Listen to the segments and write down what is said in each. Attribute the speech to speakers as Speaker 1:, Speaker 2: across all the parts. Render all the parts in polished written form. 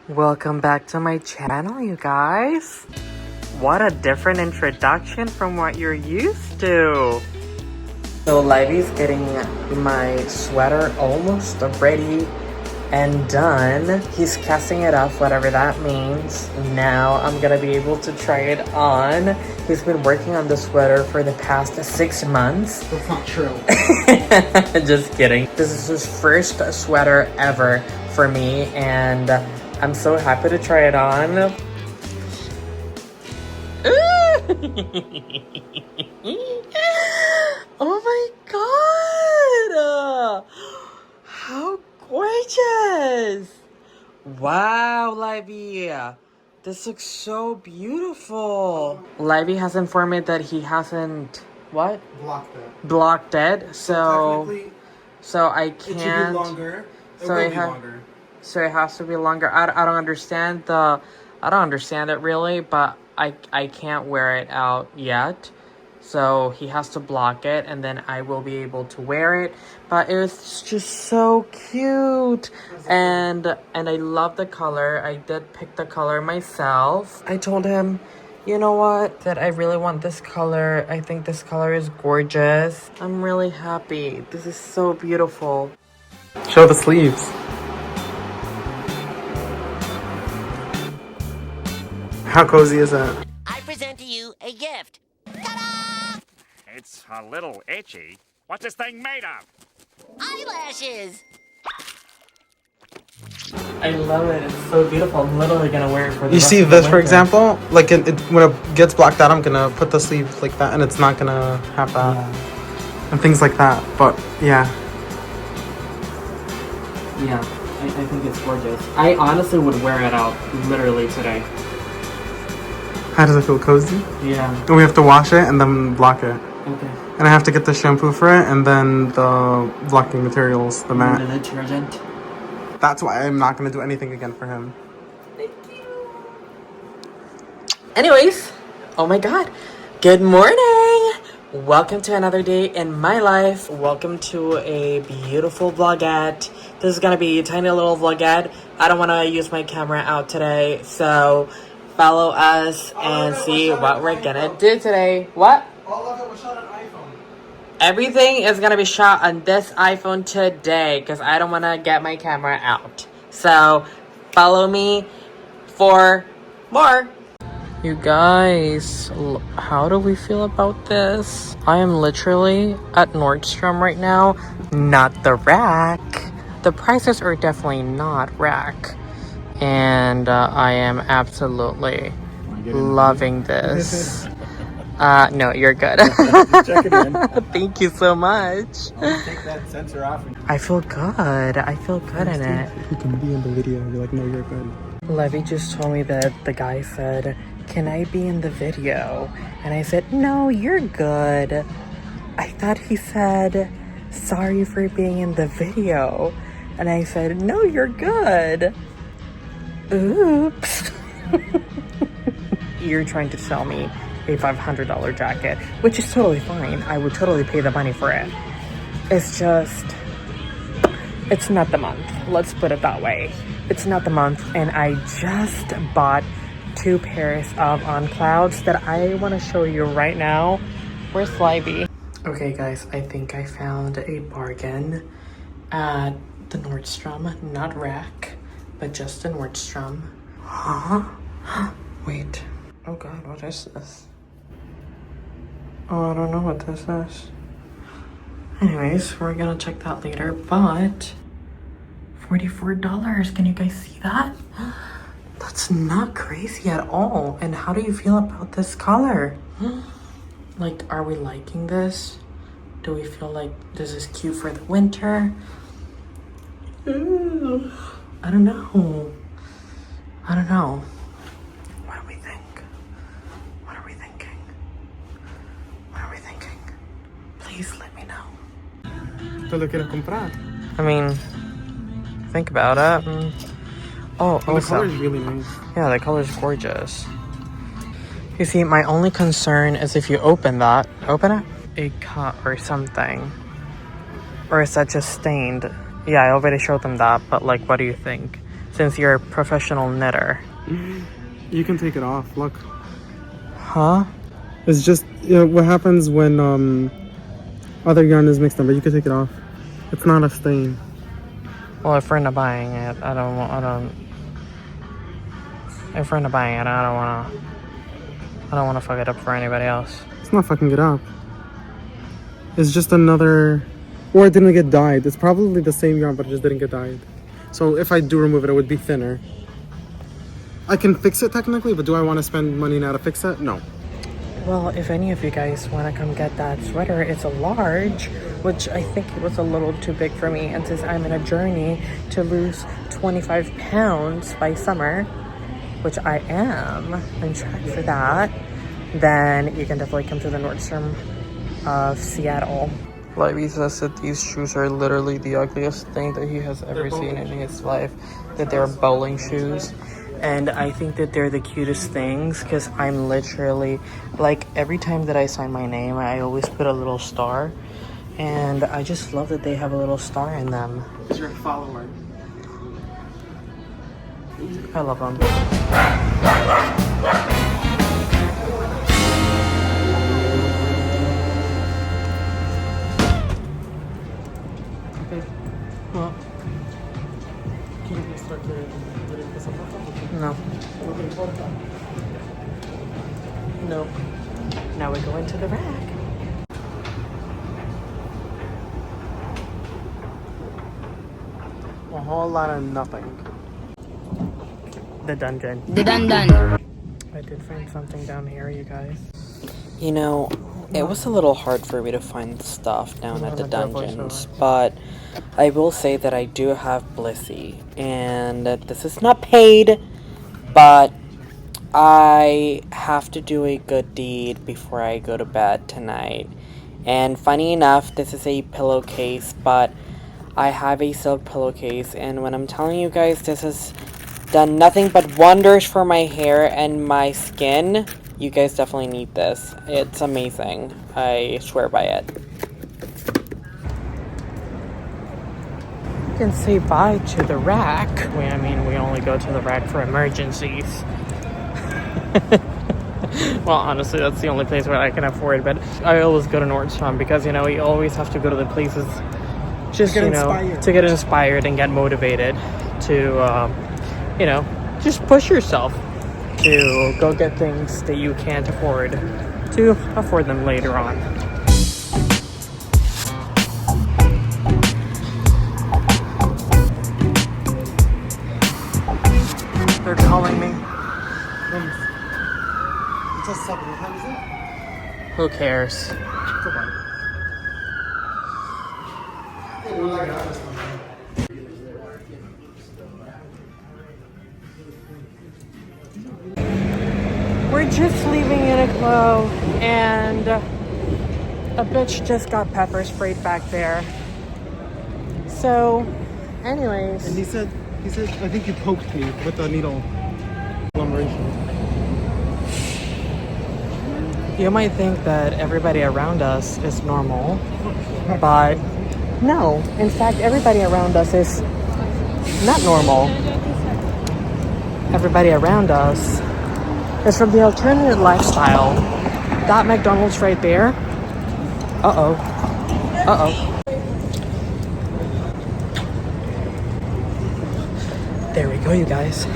Speaker 1: Welcome back to my channel, you guys. What a different introduction from what you're used to. So Levi's getting my sweater almost ready and done. He's casting it off, whatever that means. Now I'm gonna be able to try it on. He's been working on the sweater for the past 6 months.
Speaker 2: That's not true.
Speaker 1: Just kidding. This is his first sweater ever for me, and I'm so happy to try it on. Oh my god! How gorgeous! Wow, Levi! This looks so beautiful. Levi has informed me that he hasn't what? Blocked it. So I can't.
Speaker 2: It should be longer.
Speaker 1: So it has to be longer. I don't understand I don't understand it really, but I can't wear it out yet. So he has to block it, and then I will be able to wear it. But it was just so cute, and I love the color. I did pick the color myself. I told him, you know what, that I really want this color. I think this color is gorgeous. I'm really happy. This is so beautiful. Show the sleeves. How cozy is that?
Speaker 3: I present to you a gift. Ta-da!
Speaker 4: It's a little itchy. What's this thing made of?
Speaker 3: Eyelashes!
Speaker 1: I love it. It's so beautiful. I'm literally gonna wear it for the
Speaker 2: You
Speaker 1: rest
Speaker 2: see
Speaker 1: of the
Speaker 2: this, for
Speaker 1: winter.
Speaker 2: example, like when it gets blacked out, I'm gonna put the sleeve like that, and it's not gonna have that, and things like that. But yeah,
Speaker 1: Yeah, I think it's gorgeous. I honestly would wear it out literally today.
Speaker 2: how does it feel? Cozy?
Speaker 1: Yeah.
Speaker 2: And we have to wash it and then block it,
Speaker 1: Okay.
Speaker 2: and I have to get the shampoo for it, and then the blocking materials, the mat.
Speaker 1: The detergent.
Speaker 2: That's why I'm not gonna do anything again for him.
Speaker 1: Thank you. Anyways, oh my god. Good morning. Welcome to another day in my life. Welcome to a beautiful vlogette. This is gonna be a tiny little vlogette. I don't want to use my camera out today, so follow us and see what we're gonna do today. What?
Speaker 2: All of it was shot on iPhone.
Speaker 1: Everything is gonna be shot on this iPhone today because I don't want to get my camera out. So follow me for more. You guys, how do we feel about this? I am literally at Nordstrom right now, not the rack. The prices are definitely not rack. And I am absolutely loving this. No, you're good.
Speaker 2: Check it in.
Speaker 1: Thank you so much.
Speaker 2: Take that sensor off.
Speaker 1: I feel good. I feel good in it.
Speaker 2: You can be in the video. You're like, no, you're good.
Speaker 1: Levi just told me that the guy said, can I be in the video? And I said, no, you're good. I thought he said, sorry for being in the video. And I said, no, you're good. Oops. You're trying to sell me a $500 jacket, which is totally fine. I would totally pay the money for it. It's just, it's not the month. Let's put it that way. It's not the month, and I just bought 2 pairs of On Clouds that I want to show you right now. Where's Levi? Okay, guys, I think I found a bargain at the Nordstrom, not Rack, but just the Nordstrom. Huh? Wait. Oh God, what is this? Oh, I don't know what this is. Anyways, we're gonna check that later, but $44. Can you guys see that? That's not crazy at all. And how do you feel about this color? Like, are we liking this? Do we feel like this is cute for the winter? Ooh, I don't know. I don't know. What do we think? What are we thinking? What are we thinking? Please let me know.
Speaker 2: Te lo quiero comprar.
Speaker 1: I mean, think about it. Oh,
Speaker 2: The
Speaker 1: also,
Speaker 2: color is really nice.
Speaker 1: yeah, the color is gorgeous. You see, my only concern is if you open it, a cut or something. Or is that just stained? Yeah, I already showed them that, but like, what do you think? since you're a professional knitter.
Speaker 2: You can take it off. Look.
Speaker 1: Huh?
Speaker 2: It's just what happens when other yarn is mixed in, but you can take it off. It's not a stain.
Speaker 1: Well, if we're not buying it, I don't. If we're not buying it, I don't wanna fuck it up for anybody else.
Speaker 2: It's not fucking it up. It's just another, or it didn't get dyed. It's probably the same yarn, but it just didn't get dyed. So if I do remove it, it would be thinner. I can fix it technically, but do I want to spend money now to fix it? No.
Speaker 1: Well, if any of you guys want to come get that sweater, it's a large, which I think it was a little too big for me. And since I'm in a journey to lose 25 pounds by summer, which I am on track for that, then you can definitely come to the Nordstrom of Seattle. Levi says that these shoes are literally the ugliest thing that he has ever seen in his life. That they're bowling shoes. And I think that they're the cutest things because I'm literally, like, every time that I sign my name, I always put a little star. And I just love that they have a little star in them.
Speaker 2: Because you're a follower.
Speaker 1: I love them.
Speaker 2: Okay. Well, can you start getting this up?
Speaker 1: No. No. Now we go into the rack.
Speaker 2: A whole lot of nothing.
Speaker 1: The dungeon.
Speaker 5: The dun-dun.
Speaker 1: I did find something down here, you guys. You know, it was a little hard for me to find stuff down at the dungeons, but I will say that I do have Blissey, and this is not paid, but I have to do a good deed before I go to bed tonight. And funny enough, this is a pillowcase, but I have a silk pillowcase, and when I'm telling you guys this has done nothing but wonders for my hair and my skin, you guys definitely need this. It's amazing. I swear by it. You can say bye to the rack. I mean, we only go to the rack for emergencies. Well, honestly, that's the only place where I can afford, but I always go to Nordstrom because, you know, you always have to go to the places just, you know, to get inspired and get motivated to, you know, just push yourself to go get things that you can't afford to afford them later on. They're calling me.
Speaker 2: It's a 7. What time is it?
Speaker 1: Who cares?
Speaker 2: It's okay. We're like that.
Speaker 1: We're just leaving Uniqlo, and a bitch just got pepper sprayed back there. So, anyways.
Speaker 2: And he said, I think you poked me with the needle.
Speaker 1: You might think that everybody around us is normal, but no. In fact, everybody around us is not normal. Everybody around us is from the alternative lifestyle. That McDonald's right there. Uh-oh. Uh-oh. There we go, you guys.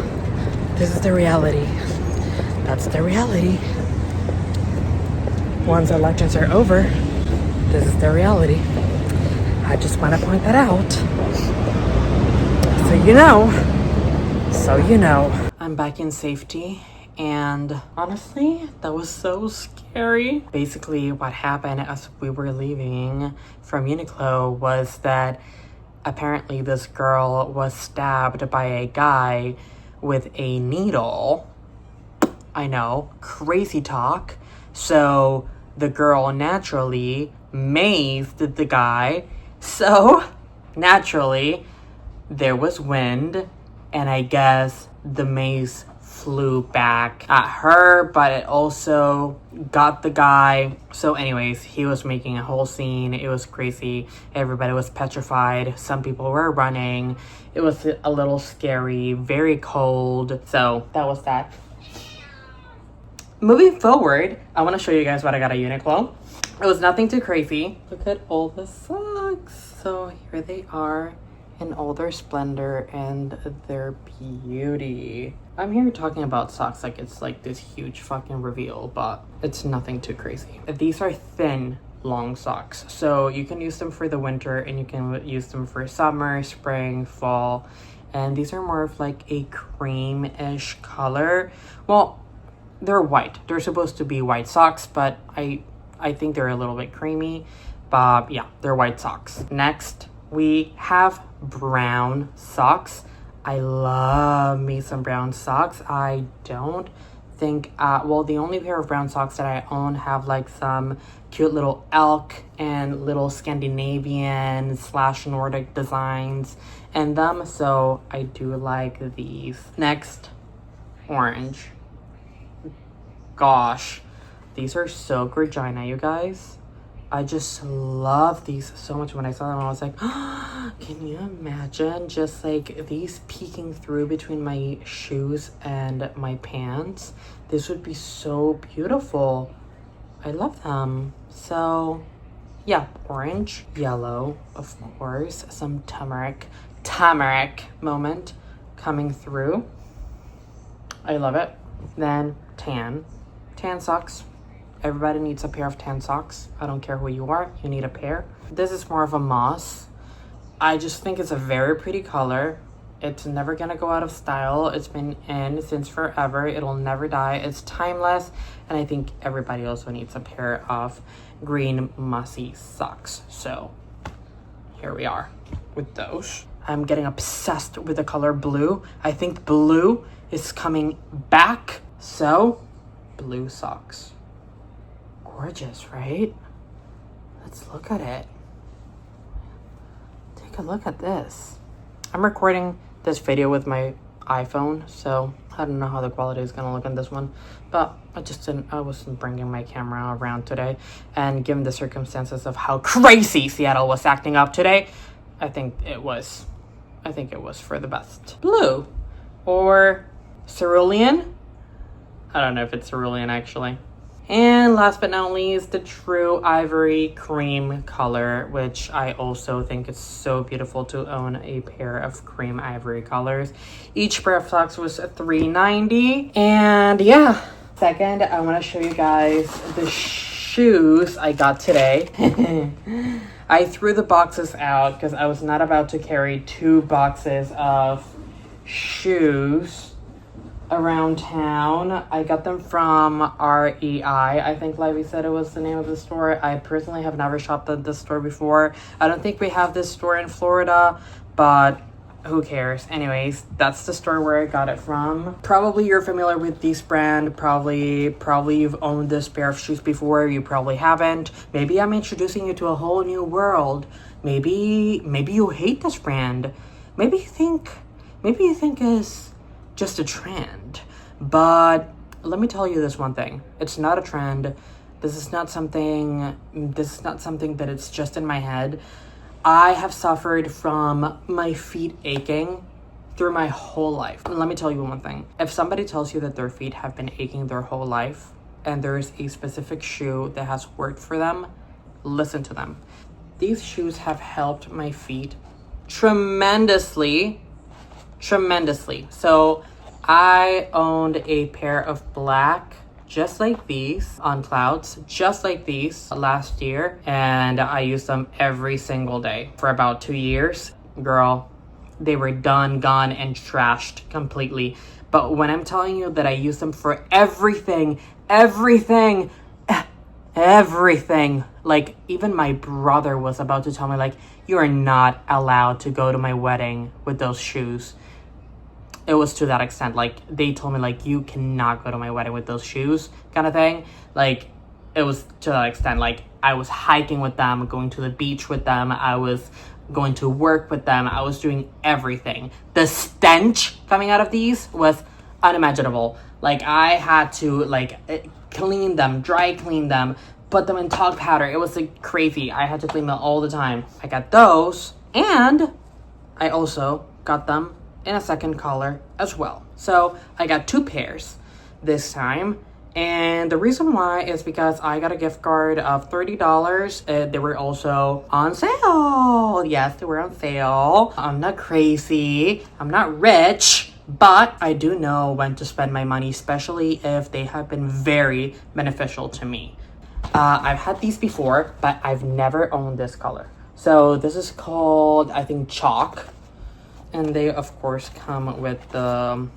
Speaker 1: This is the reality. That's the reality. Once elections are over, this is the reality. I just want to point that out. So you know. So you know. I'm back in safety, and honestly, that was so scary. Basically, what happened as we were leaving from Uniqlo was that apparently this girl was stabbed by a guy with a needle. I know, crazy talk. So the girl naturally mazed the guy. So naturally there was wind, and I guess the maze flew back at her, but it also got the guy. So anyways, he was making a whole scene. It was crazy. Everybody was petrified. Some people were running. It was a little scary, very cold. So that was that. Moving forward, I want to show you guys what I got at Uniqlo. It was nothing too crazy. Look at all the socks. So here they are in all their splendor and their beauty. I'm here talking about socks like it's like this huge fucking reveal, but it's nothing too crazy. These are thin, long socks. So you can use them for the winter and you can use them for summer, spring, fall. And these are more of like a cream-ish color. Well, they're white. They're supposed to be white socks, but I think they're a little bit creamy. But yeah, they're white socks. Next, we have brown socks. I love me some brown socks. I don't think, well, the only pair of brown socks that I own have like some cute little elk and little Scandinavian / Nordic designs in them. So I do like these. Next, orange. Gosh, these are so Regina, you guys. I just love these so much. When I saw them, I was like, oh, can you imagine just like these peeking through between my shoes and my pants? This would be so beautiful. I love them. So yeah, orange, yellow, of course, some turmeric moment coming through. I love it. Then tan socks. Everybody needs a pair of tan socks. I don't care who you are, you need a pair. This is more of a moss. I just think it's a very pretty color. It's never gonna go out of style. It's been in since forever. It'll never die. It's timeless. And I think everybody also needs a pair of green mossy socks. So here we are with those. I'm getting obsessed with the color blue. I think blue is coming back. So blue socks. Gorgeous, right? Let's look at it. Take a look at this. I'm recording this video with my iPhone, so I don't know how the quality is gonna look on this one, but I wasn't bringing my camera around today, and given the circumstances of how crazy Seattle was acting up today, I think it was for the best. Blue or cerulean. I don't know if it's cerulean actually. And last but not least, the true ivory cream color, which I also think is so beautiful to own a pair of cream ivory colors. Each pair of socks was $3.90. And yeah, second, I want to show you guys the shoes I got today. I threw the boxes out because I was not about to carry 2 boxes of shoes around town. I got them from REI. I think Levi said it was the name of the store. I personally have never shopped at this store before. I don't think we have this store in Florida, but who cares? Anyways, that's the store where I got it from. Probably you're familiar with this brand. Probably you've owned this pair of shoes before. You probably haven't. Maybe I'm introducing you to a whole new world. Maybe you hate this brand. Maybe you think it's just a trend. But let me tell you this one thing. It's not a trend. This is not something that it's just in my head. I have suffered from my feet aching through my whole life. And let me tell you one thing. If somebody tells you that their feet have been aching their whole life and there's a specific shoe that has worked for them, listen to them. These shoes have helped my feet tremendously. So I owned a pair of black, just like these, on Clouds, just like these last year, and I used them every single day for about 2 years. Girl, they were done, gone, and trashed completely. But when I'm telling you that I use them for everything, like even my brother was about to tell me, like, you are not allowed to go to my wedding with those shoes. It was to that extent. Like, they told me, like, you cannot go to my wedding with those shoes, kind of thing. Like, it was to that extent. Like, I was hiking with them, going to the beach with them, I was going to work with them, I was doing everything. The stench coming out of these was unimaginable. Like, I had to like clean them, dry clean them, put them in talc powder. It was like crazy. I had to clean them all the time. I got those, and I also got them in a second color as well. So I got 2 pairs this time. And the reason why is because I got a gift card of $30. They were also on sale. Yes, they were on sale. I'm not crazy. I'm not rich. But I do know when to spend my money, especially if they have been very beneficial to me. I've had these before, but I've never owned this color. So this is called, I think, Chalk. And they, of course, come with the...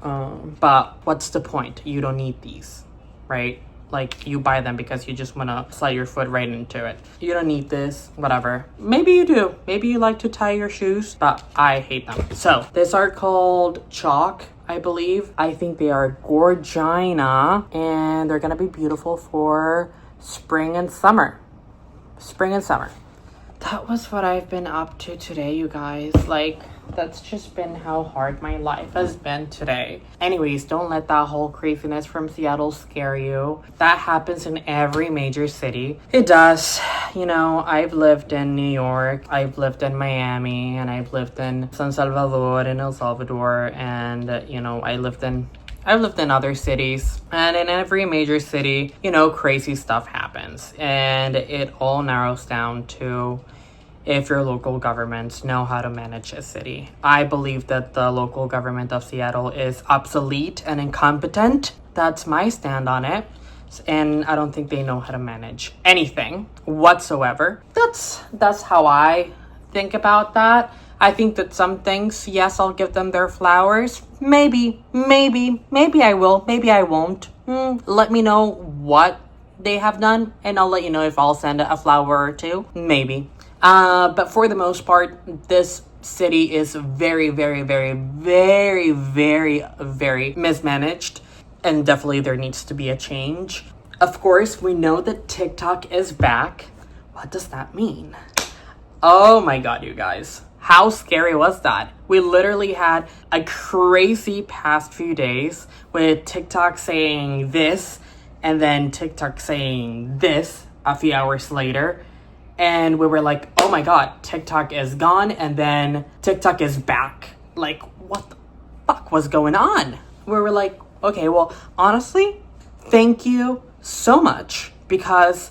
Speaker 1: but what's the point? You don't need these, right? Like, you buy them because you just want to slide your foot right into it. You don't need this, whatever. Maybe you do. Maybe you like to tie your shoes, but I hate them. So, these are called Chalk, I believe. I think they are Gorgina, and they're gonna be beautiful for spring and summer. Spring and summer. That was what I've been up to today, you guys. Like, that's just been how hard my life has been today. Anyways, don't let that whole craziness from Seattle scare you. That happens in every major city. It does. You know, I've lived in New York, I've lived in Miami, and I've lived in San Salvador and El Salvador, and, you know, I've lived in other cities, and in every major city, you know, crazy stuff happens, and it all narrows down to if your local governments know how to manage a city. I believe that the local government of Seattle is obsolete and incompetent. That's my stand on it. And I don't think they know how to manage anything whatsoever. That's how I think about that. I think that some things, yes, I'll give them their flowers. Maybe I will, maybe I won't. Let me know what they have done, and I'll let you know if I'll send a flower or two. Maybe. But for the most part, this city is very, very, very, very, very, very mismanaged. And definitely there needs to be a change. Of course, we know that TikTok is back. What does that mean? Oh my God, you guys. How scary was that? We literally had a crazy past few days with TikTok saying this and then TikTok saying this a few hours later. And we were like, oh my God, TikTok is gone and then TikTok is back. Like, what the fuck was going on? We were like, okay, well, honestly, thank you so much, because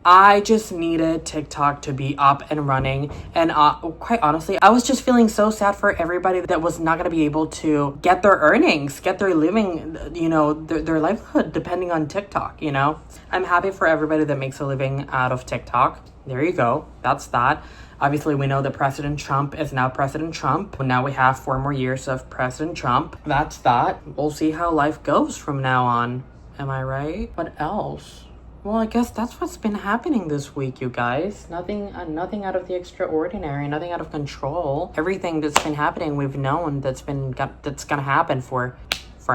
Speaker 1: I just needed TikTok to be up and running. And quite honestly, I was just feeling so sad for everybody that was not going to be able to get their earnings, get their living, you know, their livelihood depending on TikTok, you know. I'm happy for everybody that makes a living out of TikTok. There you go. That's that. Obviously, we know that President Trump is now President Trump. Now we have 4 more years of President Trump. That's that. We'll see how life goes from now on. Am I right? What else? Well, I guess that's what's been happening this week, you guys. Nothing out of the extraordinary, nothing out of control. Everything that's been happening, we've known that's gonna happen for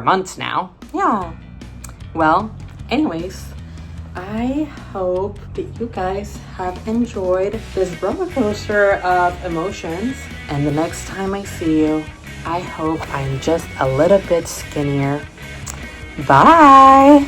Speaker 1: months now. Yeah. Well, anyways, I hope that you guys have enjoyed this roller coaster of emotions. And the next time I see you, I hope I'm just a little bit skinnier. Bye.